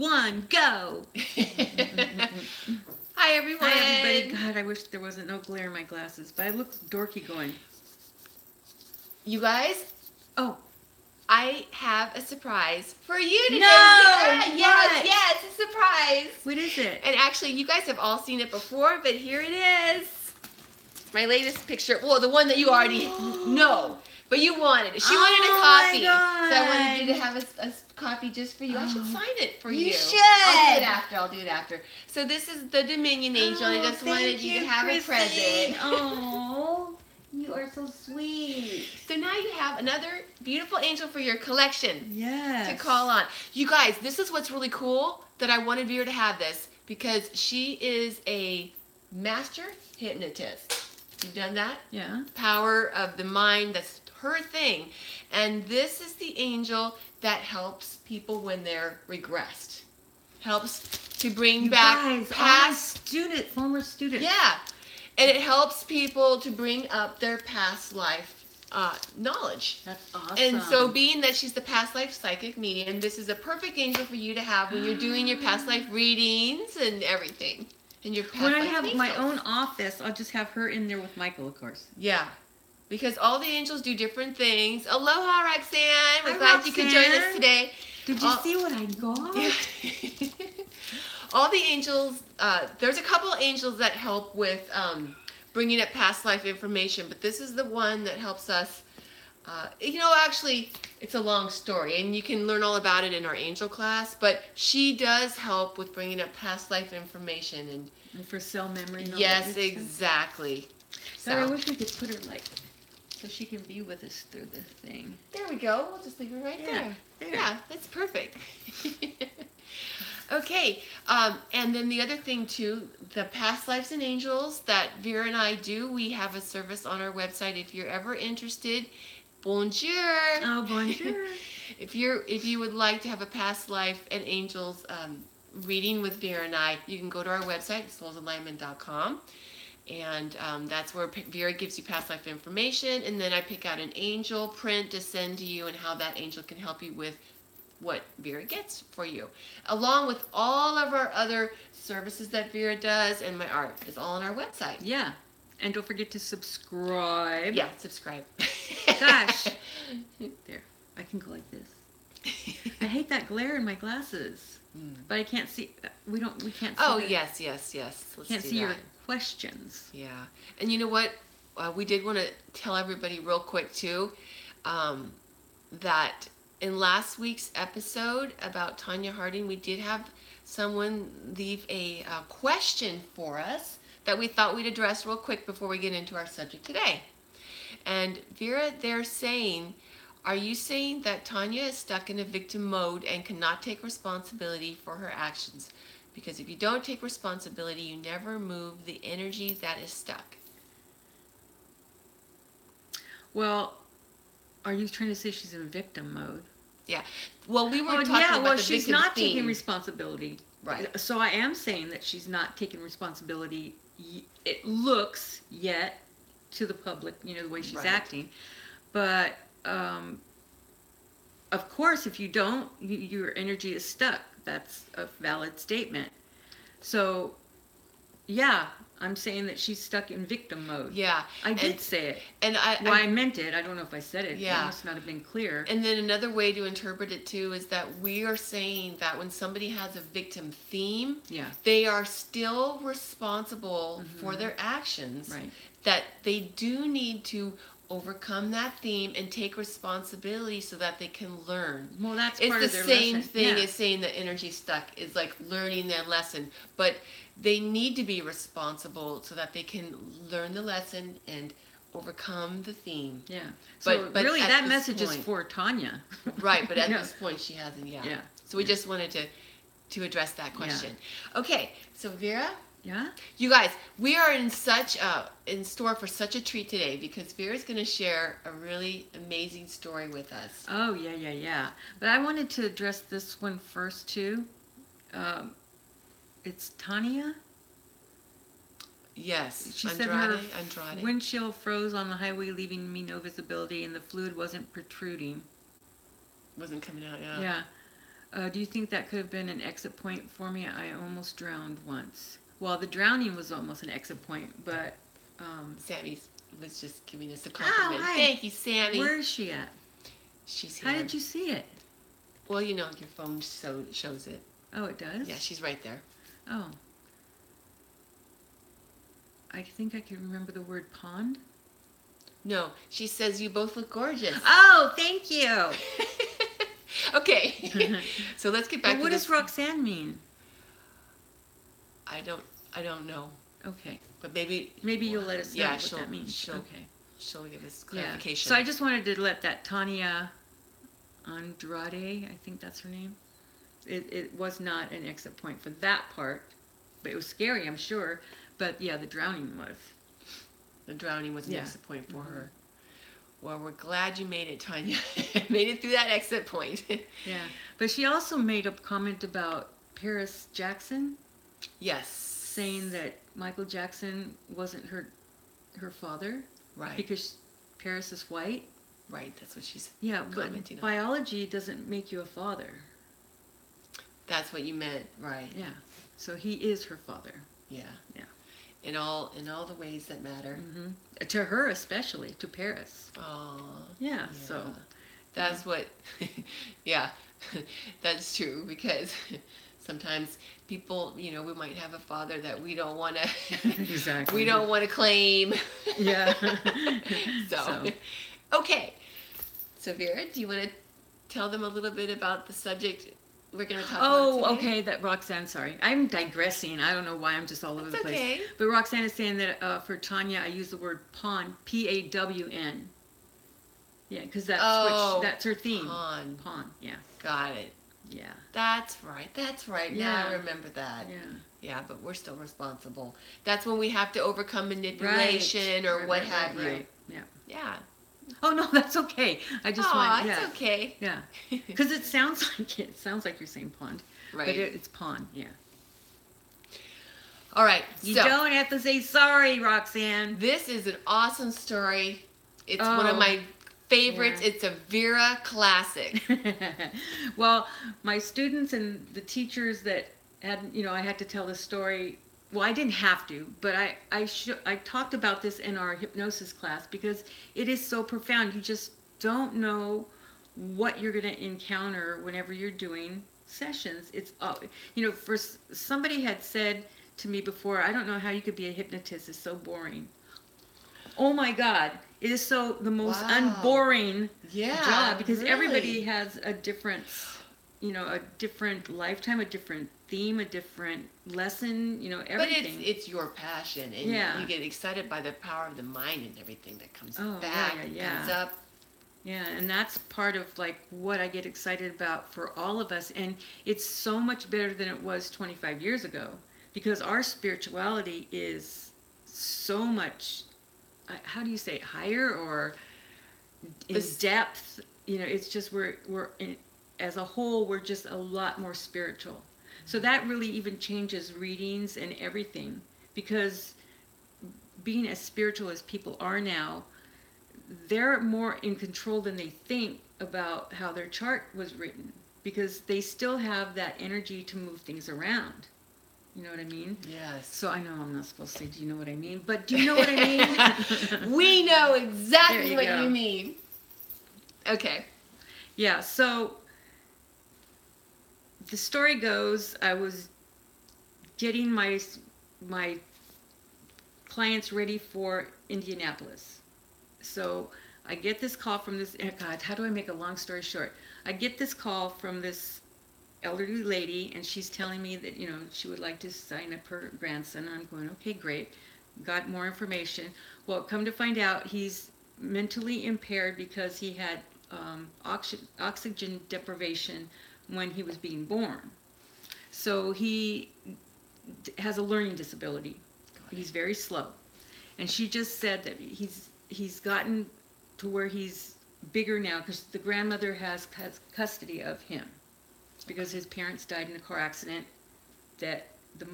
1, go! Hi, everyone. Hi, everybody. God, I wish there wasn't no glare in my glasses, but I look dorky going. You guys, Oh, I have a surprise for you today. No! Yes, a surprise. What is it? And actually, you guys have all seen it before, but here it is. My latest picture. Well, the one that you already know, but you wanted it. She wanted a copy. My God. So I wanted you to have a copy just for you. I should sign it for you. You should. I'll do it after. So this is the Dominion Angel. I just wanted you to have Christine. a present. Oh, you are so sweet. So now you have another beautiful angel for your collection. Yes. To call on. You guys, this is what's really cool that I wanted Vera to have this because she is a master hypnotist. You've done that? Yeah. Power of the mind, that's her thing. And this is the angel that helps people when they're regressed. Helps to bring back guys, past former student. Yeah. And it helps people to bring up their past life knowledge. That's awesome. And so being that she's the past life psychic medium, this is a perfect angel for you to have when you're doing your past life readings and everything. And your past when I life have angels. my own office, I'll just have her in there with Michael, of course. Yeah. Because all the angels do different things. Aloha, Roxanne. We're Hi, glad you could join us Roxanne. today. Did you see what I got? Yeah. All the angels, there's a couple of angels that help with bringing up past life information, but this is the one that helps us. Actually, it's a long story, and you can learn all about it in our angel class, but she does help with bringing up past life information. And for cell memory and all yes, that good stuff. exactly. So I wish we could put her so she can be with us through this thing. There we go. We'll just leave her right there. Yeah, that's perfect. Okay, and then the other thing too, the past lives and angels that Vera and I do, we have a service on our website. If you're ever interested, bonjour. Oh, bonjour. If you would like to have a past life and angels reading with Vera and I, you can go to our website, soulsenlightenment.com. And that's where Vera gives you past life information, and then I pick out an angel print to send to you and how that angel can help you with what Vera gets for you, along with all of our other services that Vera does, and my art is all on our website. Yeah, and don't forget to subscribe. Yeah, subscribe. Gosh, there, I can go like this. I hate that glare in my glasses, but I can't see. We can't. See Oh yes. Let's can't do see that. your questions. Yeah, and you know what? We did want to tell everybody real quick too, that in last week's episode about Tanya Harding, we did have someone leave a question for us that we thought we'd address real quick before we get into our subject today. And Vera, they're saying, are you saying that Tanya is stuck in a victim mode and cannot take responsibility for her actions? Because if you don't take responsibility, you never move the energy that is stuck. Well, are you trying to say she's in victim mode? Yeah. Well, we were talking about the she's victim not theme. taking responsibility. Right. So I am saying that she's not taking responsibility. It looks yet to the public, the way she's acting. But of course, if you don't, your energy is stuck. That's a valid statement. So, yeah, I'm saying that she's stuck in victim mode. Yeah. I did say it. And I meant it. I don't know if I said it. Yeah. It must not have been clear. And then another way to interpret it too is that we are saying that when somebody has a victim theme, they are still responsible for their actions. Right. That they do need to overcome that theme and take responsibility so that they can learn. Well, that's it's part the of their same lesson. thing as saying that energy stuck is like learning their lesson, but they need to be responsible so that they can learn the lesson and overcome the theme. Yeah. So but really, at that this message is point- for Tanya. Right, but at this point, she hasn't. Yeah. So we just wanted to address that question. Okay, so Vera. Yeah. You guys, we are in store for such a treat today because Vera's going to share a really amazing story with us. Oh, yeah. But I wanted to address this one first, too. It's Tanya. Yes. She Andrade. said her windshield froze on the highway, leaving me no visibility, and the fluid wasn't protruding. Wasn't coming out, Yeah. Do you think that could have been an exit point for me? I almost drowned once. Well, the drowning was almost an exit point, but Sammy was just giving us a oh, compliment. hi. Thank you, Sammy. Where is she at? She's here. How did you see it? Well, you know, your phone shows it. Oh, it does? Yeah, she's right there. Oh. I think I can remember the word pond. No, she says you both look gorgeous. Oh, thank you. Okay. So let's get back Well, to what this. does Roxanne mean? I don't know. Okay. But maybe Maybe you'll let us know yeah, what that means. Okay. she'll give us Yeah. clarification. So I just wanted to let that Tanya Andrade, I think that's her name. It was not an exit point for that part, but it was scary, I'm sure. But yeah, the drowning was. The drowning was an Yeah. exit point for her. Well, we're glad you made it, Tanya. Made it through that exit point. Yeah. But she also made a comment about Paris Jackson, Yes. saying that Michael Jackson wasn't her father Right. because Paris is white. Right. That's what she's Yeah, commenting but on. biology doesn't make you a father. That's what you meant, right? Yeah. So he is her father. Yeah. Yeah. In all the ways that matter. Hmm. To her especially, to Paris. Oh. Yeah. So. That's what. Yeah. That's true because sometimes people, you know, we might have a father that we don't want to. Exactly. We don't want to claim. Yeah. So. Okay. So Vera, do you want to tell them a little bit about the subject we're going to talk about today? Okay, that Roxanne, sorry. I'm digressing. I don't know why I'm just all over the place. Okay. But Roxanne is saying that for Tanya, I use the word pawn, P-A-W-N. Yeah, because that's her theme. Pawn. Pawn, yeah. Got it. Yeah. That's right. That's right. Now I Yeah. remember that. Yeah. Yeah, but we're still responsible. That's when we have to overcome manipulation or what have you. Right. Yeah. Yeah. Oh no, that's okay. I just want. It's Yeah. okay. Yeah. Because it sounds like you're saying pond, Right. but it's pawn. Yeah. All right. You So don't have to say sorry, Roxanne. this is an awesome story. It's one of Oh. my favorites. Yeah. It's a Vera classic. Well, my students and the teachers that had, I had to tell this story. Well, I didn't have to, but I talked about this in our hypnosis class because it is so profound. You just don't know what you're going to encounter whenever you're doing sessions. It's, somebody had said to me before, I don't know how you could be a hypnotist. It's so boring. Oh my God. It is the most Wow. unboring Yeah. job because really. everybody has a different, a different lifetime, a different theme, a different lesson, everything. But it's your passion, and Yeah. you get excited by the power of the mind and everything that comes Oh, back, yeah. comes up. Yeah, and that's part of what I get excited about for all of us. And it's so much better than it was 25 years ago because our spirituality is so much, how do you say it, higher or in depth? It's just as a whole, we're just a lot more spiritual. So that really even changes readings and everything because being as spiritual as people are now, they're more in control than they think about how their chart was written because they still have that energy to move things around. You know what I mean? Yes. So I know I'm not supposed to say, do you know what I mean? But do you know what I mean? We know exactly There what you go. you mean. Okay. Yeah, so the story goes, I was getting my clients ready for Indianapolis. So I get this call from this, God, how do I make a long story short? I get this call from this elderly lady, and she's telling me that, she would like to sign up her grandson. I'm going, okay, great. Got more information. Well, come to find out, he's mentally impaired because he had oxygen deprivation when he was being born. So he has a learning disability. He's very slow. And she just said that he's gotten to where he's bigger now because the grandmother has custody of him because his parents died in a car accident that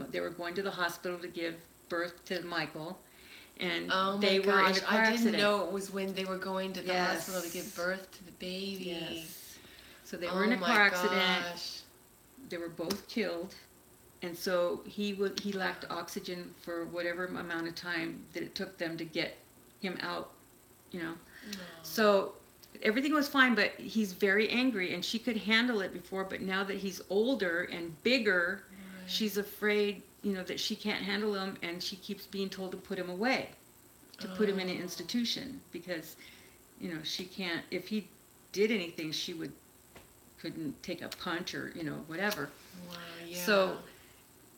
they were going to the hospital to give birth to Michael, and they were in a car accident. I didn't know it was when they were going to the Yes. hospital to give birth to the baby. Yes. So they were in a car accident. they were both killed, and so he lacked oxygen for whatever amount of time that it took them to get him out, you know. No. So everything was fine, but he's very angry, and she could handle it before, but now that he's older and bigger, Right. she's afraid, you know, that she can't handle him, and she keeps being told to put him away, to put him in an institution, because, you know, she can't, if he did anything, she couldn't take a punch or, you know, whatever. Wow, yeah. So,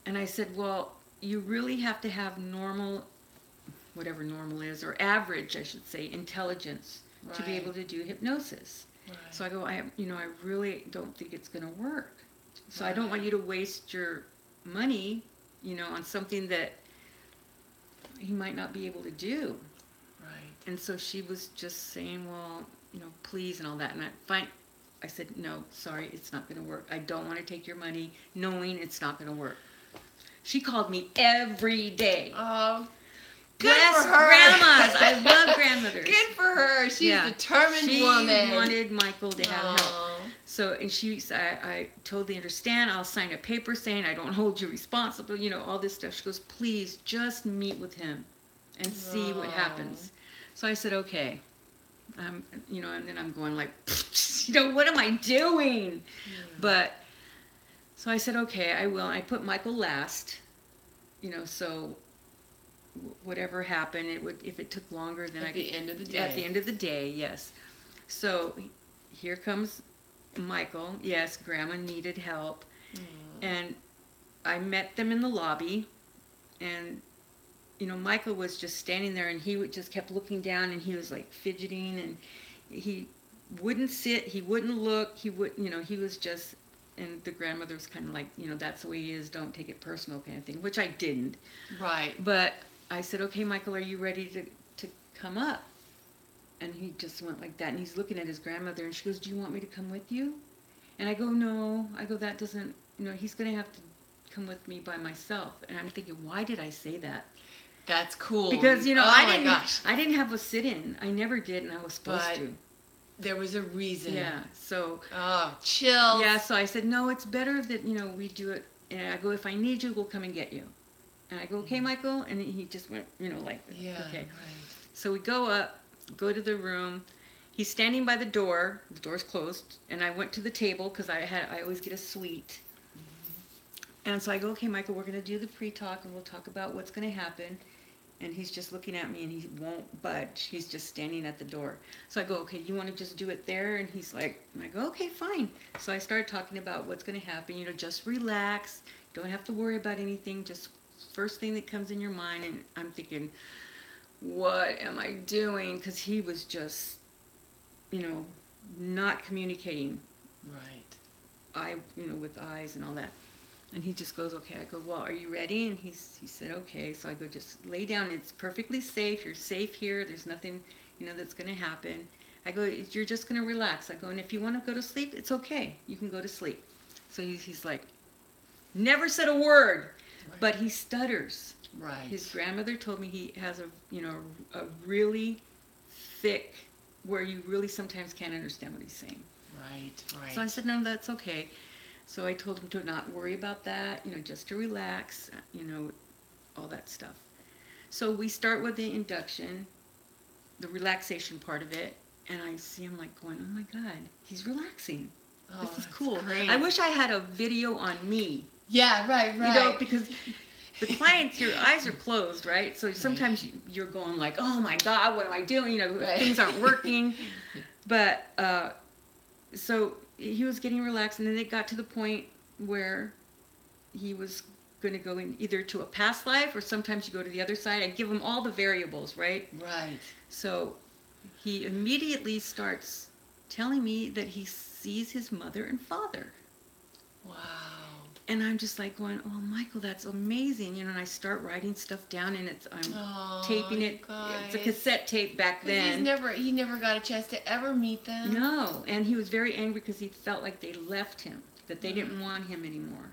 and I said, well, you really have to have normal, whatever normal is, or average, I should say, intelligence to be Right. able to do hypnosis. Right. So I go, I really don't think it's going to work. So I don't want you to waste your money, you know, on something that he might not be able to do. Right. And so she was just saying, well, you know, please and all that. And I said, no, sorry, it's not going to work. I don't want to take your money knowing it's not going to work. She called me every day. Oh, good Yes, for her. grandmas. I love grandmothers. Good for her. She's a determined woman. She wanted Michael to have help. Oh. So, and I totally understand. I'll sign a paper saying I don't hold you responsible, you know, all this stuff. She goes, please just meet with him and see what happens. So I said, okay. You know, and then I'm going like, you know, what am I doing? But, so I said, okay, I will. I put Michael last, you know, so whatever happened, if it took longer, then At the end of the day. At the end of the day, yes. So here comes Michael. Yes, Grandma needed help. And I met them in the lobby, and you know, Michael was just standing there, and he just kept looking down, and he was like fidgeting, and he wouldn't sit, he wouldn't look, he was just, and the grandmother was kind of like, you know, that's the way he is, don't take it personal kind of thing, which I didn't. Right. But I said, okay, Michael, are you ready to come up? And he just went like that, and he's looking at his grandmother, and she goes, do you want me to come with you? And I go, no. I go, that doesn't, you know, he's going to have to come with me by myself. And I'm thinking, why did I say that? That's cool. Because, you know, oh I didn't have a sit-in. I never did, and I was supposed to. There was a reason. Yeah, so. Oh, chill. Yeah, so I said, no, it's better that, you know, we do it. And I go, if I need you, we'll come and get you. And I go, okay, Michael? And he just went, you know, like, yeah, okay. Right. So we go up, go to the room. He's standing by the door. The door's closed. And I went to the table because I always get a sweet. And so I go, okay, Michael, we're going to do the pre-talk, and we'll talk about what's going to happen. And he's just looking at me, and he won't budge. He's just standing at the door. So I go, okay, you want to just do it there? And he's like, and I go, okay, fine. So I started talking about what's going to happen. You know, just relax. Don't have to worry about anything. Just first thing that comes in your mind. And I'm thinking, what am I doing? Because he was just, you know, not communicating. Right. With eyes and all that. And he just goes, okay. I go, well, are you ready? And he said, okay. So I go, just lay down. It's perfectly safe. You're safe here. There's nothing, you know, that's going to happen. I go, you're just going to relax. I go, and if you want to go to sleep, it's okay. You can go to sleep. So he's like, never said a word, Right. but he stutters. Right. His grandmother told me he has a really thick, where you really sometimes can't understand what he's saying. Right. Right. So I said, no, that's okay. So I told him to not worry about that, you know, just to relax, you know, all that stuff. So we start with the induction, the relaxation part of it, and I see him like going, oh my God, he's relaxing. Oh, This is that's cool. great. I wish I had a video on me. Yeah. Right. Right. You know, because the clients, your eyes are closed, right? So sometimes you're going like, oh my God, what am I doing? You know, Right. things aren't working. But, so he was getting relaxed, and then it got to the point where he was going to go in either to a past life, or sometimes you go to the other side. I give him all the variables, right? Right. So he immediately starts telling me that he sees his mother and father. Wow. And I'm just like going, oh, Michael, that's amazing. You know, and I start writing stuff down, and I'm taping it. It's a cassette tape back then. He never got a chance to ever meet them. No, and he was very angry because he felt like they left him, that they didn't want him anymore.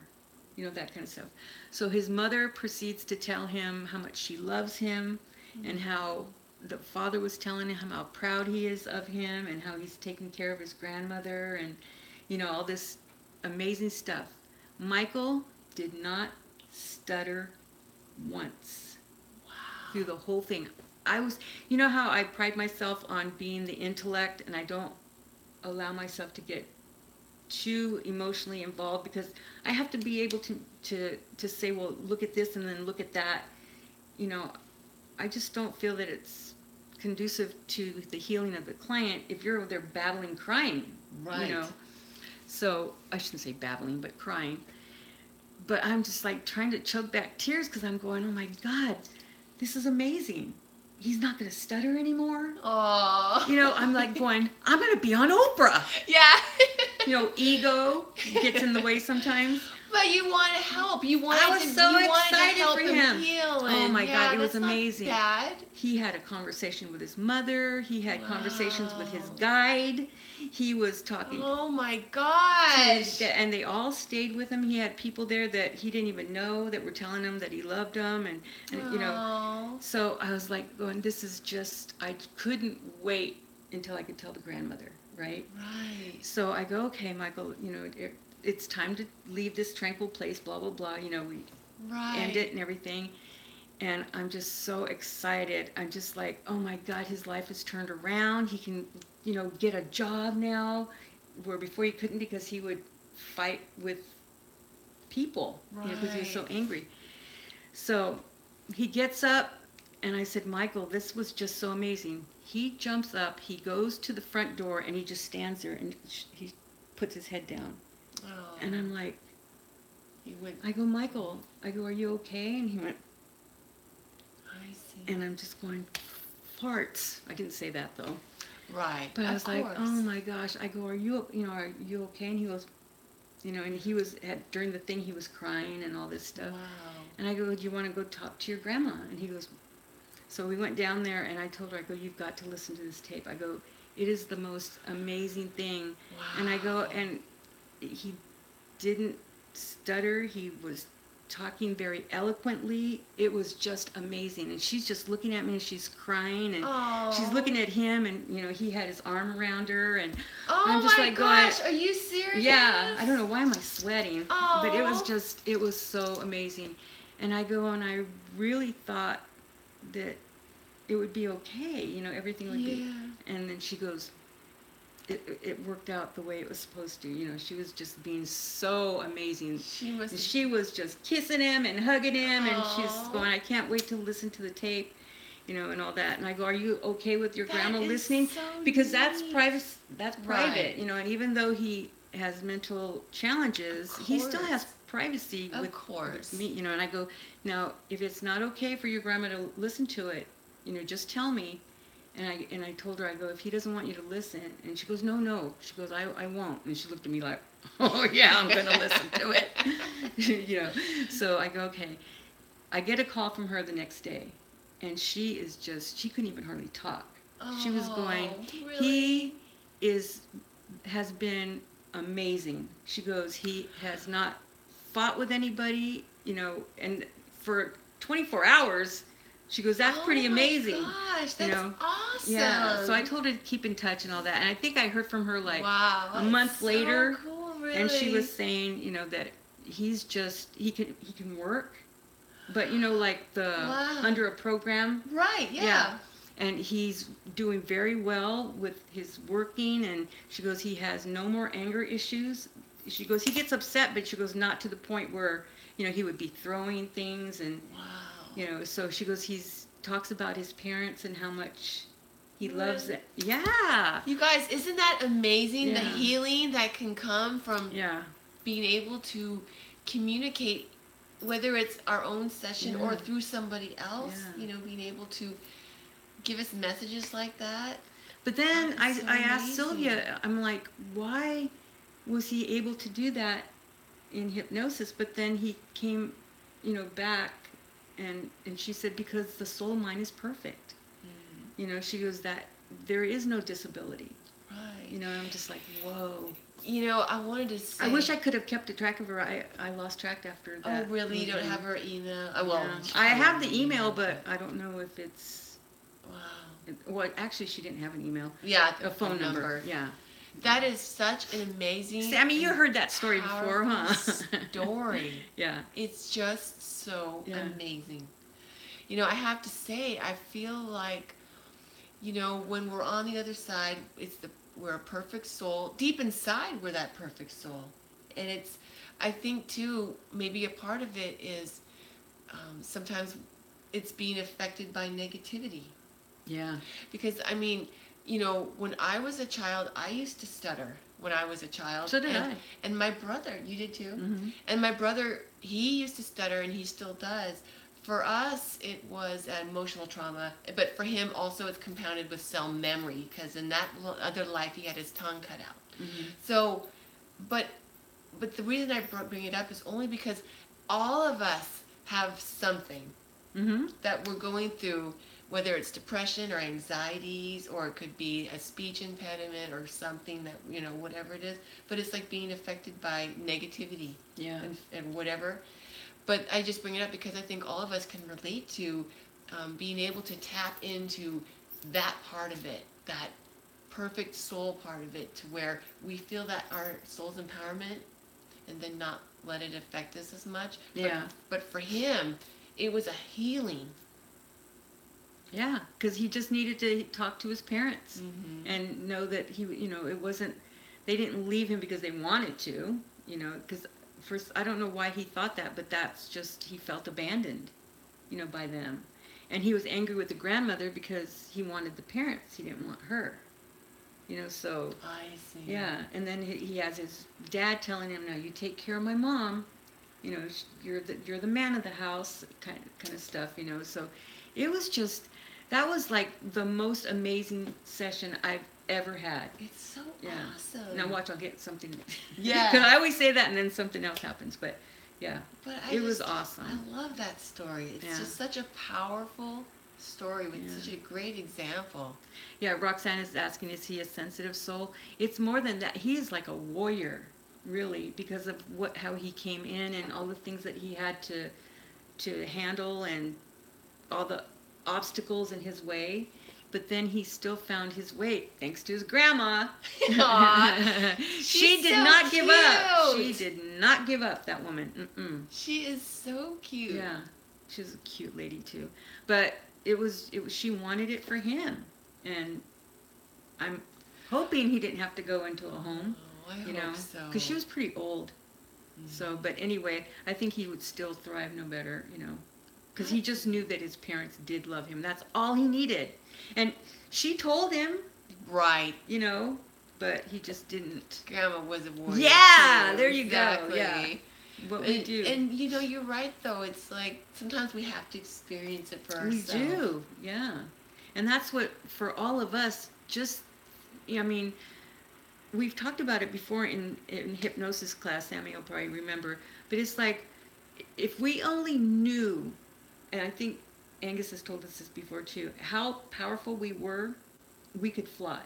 You know, that kind of stuff. So his mother proceeds to tell him how much she loves him, and how the father was telling him how proud he is of him, and how he's taking care of his grandmother, and, you know, all this amazing stuff. Michael did not stutter once through the whole thing. You know how I pride myself on being the intellect, and I don't allow myself to get too emotionally involved, because I have to be able to say, well, look at this and then look at that. You know, I just don't feel that it's conducive to the healing of the client if you're there battling crying. Right. You know, so I shouldn't say babbling, but crying. But I'm just like trying to choke back tears, because I'm going, oh my God, this is amazing. He's not going to stutter anymore. Oh. You know, I'm like going, I'm going to be on Oprah. Yeah. You know, ego gets in the way sometimes. But you want to help. You wanted I was so excited to help for him him. heal. Oh my God, it was that's not amazing. bad. He had a conversation with his mother. He had conversations with his guide. He was talking. Oh my gosh. And they all stayed with him. He had people there that he didn't even know that were telling him that he loved them. And you know, so I was like going, this is just, I couldn't wait until I could tell the grandmother, right? Right. So I go, okay, Michael, you know, it's time to leave this tranquil place, blah, blah, blah. You know, we end it and everything. And I'm just so excited. I'm just like, oh my God, his life has turned around. He can, you know, get a job now, where before he couldn't, because he would fight with people, you know, because he was so angry. So he gets up, and I said, Michael, this was just so amazing. He jumps up, he goes to the front door, and he just stands there, and he puts his head down. Oh. And I'm like, He went, I go, Michael, I go, are you okay? And he went, I see. and I'm just going, farts. I didn't say that though. Right. But I was like, oh my gosh. I go, are you okay? And he goes, you know, and he was during the thing he was crying and all this stuff. Wow. And I go, do you want to go talk to your grandma? And he goes, so we went down there, and I told her, I go, you've got to listen to this tape. I go, it is the most amazing thing. Wow. And I go, and he didn't stutter. He was talking very eloquently. It was just amazing. And she's just looking at me, and she's crying, and she's looking at him, and you know, he had his arm around her, and I'm just like gosh, going, are you serious? yeah, I don't know why am I sweating, but it was so amazing. And I go, and I really thought that it would be okay, you know, everything would be. And then she goes, it worked out the way it was supposed to. You know, she was just being so amazing. She was just kissing him and hugging him, and she's going, I can't wait to listen to the tape, you know, and all that. And I go, are you okay with your grandma listening? So because neat. that's private, you know, and even though he has mental challenges, he still has privacy with me, you know. And I go, now, if it's not okay for your grandma to listen to it, you know, just tell me. And I told her, I go, if he doesn't want you to listen, and she goes, no. She goes, I won't. And she looked at me like, oh yeah, I'm going to listen to it. You know, so I go, okay. I get a call from her the next day, and she couldn't even hardly talk. She was going, really? He has been amazing. She goes, he has not fought with anybody, you know, and for 24 hours, she goes, that's pretty amazing. Oh my gosh, that's awesome. Yeah, so I told her to keep in touch and all that. And I think I heard from her like a month so later. Cool, really. And she was saying, you know, that he's just, he can work, but, you know, like under a program. Right, yeah. And he's doing very well with his working. And she goes, he has no more anger issues. She goes, he gets upset, but she goes, not to the point where, you know, he would be throwing things and... You know, so she goes, talks about his parents and how much he loves it. Yeah. You guys, isn't that amazing? The healing that can come from being able to communicate, whether it's our own session or through somebody else, you know, being able to give us messages like that. But then I asked Sylvia, I'm like, why was he able to do that in hypnosis? But then he came, you know, back. And she said, because the soul mind is perfect. You know, she goes, that there is no disability. Right. You know, I'm just like, whoa. You know, I wanted to say... I wish I could have kept a track of her. I lost track after that. Oh, really? You don't have her email? I have the email, but I don't know if it's... Wow. Well, actually, she didn't have an email. Yeah, a phone number. Yeah. That is such an amazing. See, I mean, you heard that story before, huh? Story. Yeah. It's just so Yeah. amazing. You know, I have to say, I feel like, you know, when we're on the other side, we're a perfect soul. Deep inside, we're that perfect soul. And I think too, maybe a part of it is sometimes it's being affected by negativity. Yeah. Because, I mean, you know, when I was a child, I used to stutter when I was a child. So did I. And my brother, you did too? Mm-hmm. And my brother, he used to stutter, and he still does. For us, it was an emotional trauma, but for him also it's compounded with cell memory, because in that other life he had his tongue cut out. Mm-hmm. So, but the reason I bring it up is only because all of us have something Mm-hmm. that we're going through, whether it's depression or anxieties, or it could be a speech impediment or something that, you know, whatever it is. But it's like being affected by negativity, Yeah. and whatever. But I just bring it up because I think all of us can relate to being able to tap into that part of it, that perfect soul part of it, to where we feel that our soul's empowerment, and then not let it affect us as much. Yeah. But for him, it was a healing. Yeah, because he just needed to talk to his parents Mm-hmm. and know that he, you know, it wasn't, they didn't leave him because they wanted to, you know, because first, I don't know why he thought that, but that's just, he felt abandoned, you know, by them. And he was angry with the grandmother because he wanted the parents, he didn't want her, you know, so. I see. Yeah, and then he has his dad telling him, "No, you take care of my mom. You know, you're the man of the house," kind of stuff. You know, so it was just that was like the most amazing session I've ever had. It's so Yeah. awesome. Now watch, I'll get something. Yeah. Because I always say that, and then something else happens. But yeah, But it was awesome. I love that story. It's Yeah. just such a powerful story with Yeah. such a great example. Yeah, Roxanne is asking, is he a sensitive soul? It's more than that. He is like a warrior, really, because of how he came in and all the things that he had to handle and all the obstacles in his way. But then he still found his way, thanks to his grandma. Aw, She did so not give up. cute. She did not give up, that woman. Mm-mm. She is so cute. Yeah, she's a cute lady too. But it was she wanted it for him, and I'm hoping he didn't have to go into a home, Oh, I you know, hope so. because she was pretty old. Mm-hmm. So, but anyway, I think he would still thrive no better, you know, because he just knew that his parents did love him. That's all he needed, and she told him, Right. you know, but he just didn't. Grandma was a warrior. Yeah, too. there you Exactly. go. Yeah, what we do. And you know, you're right though. It's like sometimes we have to experience it for We ourselves. do, yeah. And that's what, for all of us, just, I mean, we've talked about it before in hypnosis class, Sammy will probably remember, but it's like, if we only knew, and I think Angus has told us this before too, how powerful we were, we could fly.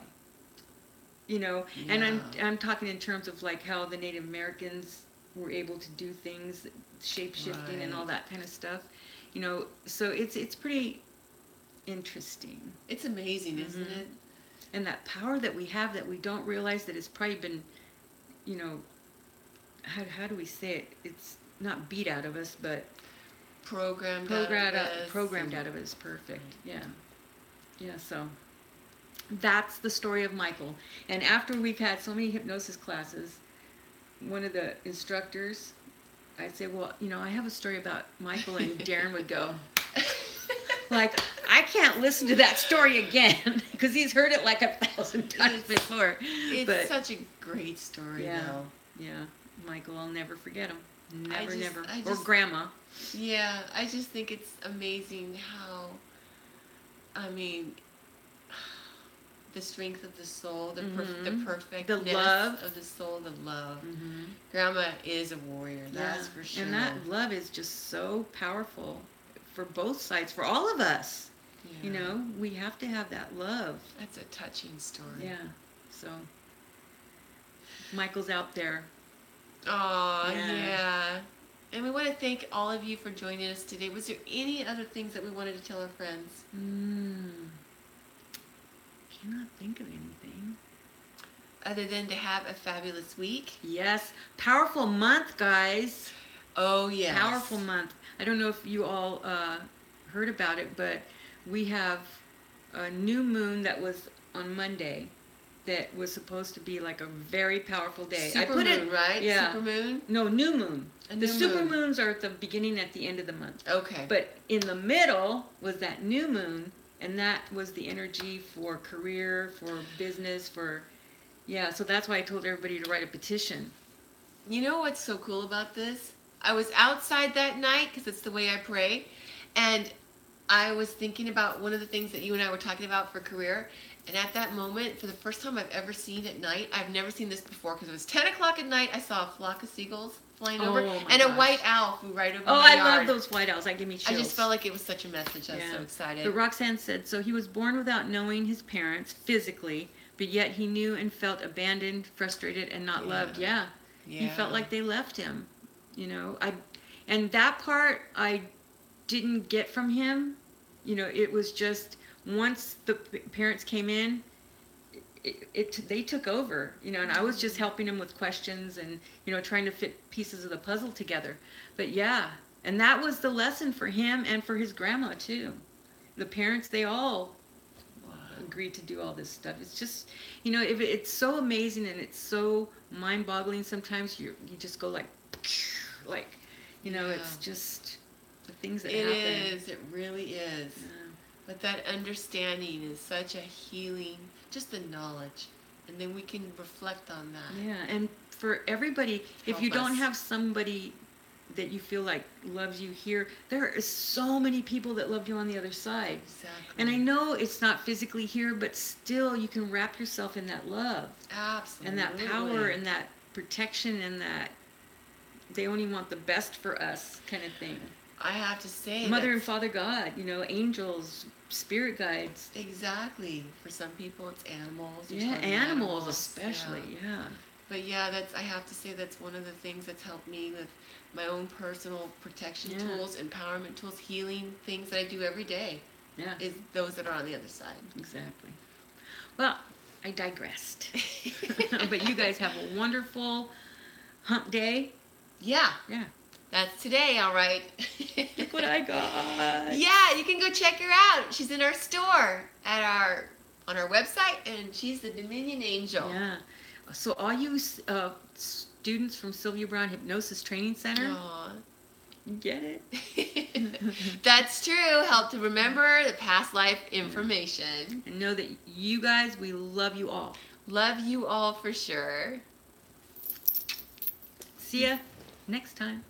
You know, and I'm talking in terms of like how the Native Americans were able to do things, shape-shifting and all that kind of stuff. You know, so it's pretty interesting. It's amazing, isn't it? And that power that we have that we don't realize that it's probably been, you know, how do we say it? It's not beat out of us, but Programmed out of us. Perfect. Yeah. Yeah, so that's the story of Michael. And after we've had so many hypnosis classes, one of the instructors, I'd say, well, you know, I have a story about Michael, and Darren would go, like, I can't listen to that story again because he's heard it like 1,000 times before. It's such a great story, yeah, though. Yeah, Michael, I'll never forget him. Never. I Or Grandma. Yeah, I just think it's amazing how, I mean, the strength of the soul, the perfectness love of the soul, the love. Mm-hmm. Grandma is a warrior, that's for sure. And that love is just so powerful for both sides, for all of us. Yeah. You know, we have to have that love. That's a touching story. Yeah. So Michael's out there. Oh, yeah. And we want to thank all of you for joining us today. Was there any other things that we wanted to tell our friends? Cannot think of anything. other than to have a fabulous week. Yes. Powerful month, guys. Oh, yes. Powerful month. I don't know if you all heard about it, but we have a new moon that was on Monday that was supposed to be like a very powerful day. Supermoon, right? Yeah. Supermoon? No, new moon. A The new super moon. moons are at the beginning, at the end of the month. Okay. But in the middle was that new moon, and that was the energy for career, for business, for, yeah, so that's why I told everybody to write a petition. You know what's so cool about this? I was outside that night because it's the way I pray, and I was thinking about one of the things that you and I were talking about for career, and at that moment, for the first time I've ever seen at night, I've never seen this before because it was 10 o'clock at night, I saw a flock of seagulls flying over, and a white owl flew right over my yard. I love those white owls. That give me chills. I just felt like it was such a message. I was so excited. But Roxanne said, so he was born without knowing his parents physically, but yet he knew and felt abandoned, frustrated, and not loved. Yeah. He felt like they left him. You know, and that part I didn't get from him. You know, it was just once the parents came in, they took over, you know, and I was just helping him with questions and, you know, trying to fit pieces of the puzzle together. But yeah, and that was the lesson for him and for his grandma too. The parents, they all agreed to do all this stuff. It's just, you know, if it's so amazing and it's so mind-boggling sometimes, you just go like, you know, it's just the things that happen. It really is. Yeah. But that understanding is such a healing, just the knowledge. And then we can reflect on that. Yeah, and for everybody, if you don't have somebody that you feel like loves you here, there are so many people that love you on the other side. Exactly. And I know it's not physically here, but still you can wrap yourself in that love. Absolutely. And that power and that protection and that they only want the best for us kind of thing. I have to say, Mother and Father God, you know, angels, spirit guides. Exactly. For some people, it's animals. Yeah, animals especially. Yeah. But yeah, I have to say that's one of the things that's helped me with my own personal protection tools, empowerment tools, healing things that I do every day. Yeah. Is those that are on the other side. Exactly. Well, I digressed. But you guys have a wonderful hump day. Yeah. Yeah. That's today, all right. Look what I got. Yeah, you can go check her out. She's in our store on our website, and she's the Dominion Angel. Yeah. So all you students from Sylvia Brown Hypnosis Training Center, you get it? That's true. Help to remember the past life information. And know that you guys, we love you all. Love you all for sure. See ya next time.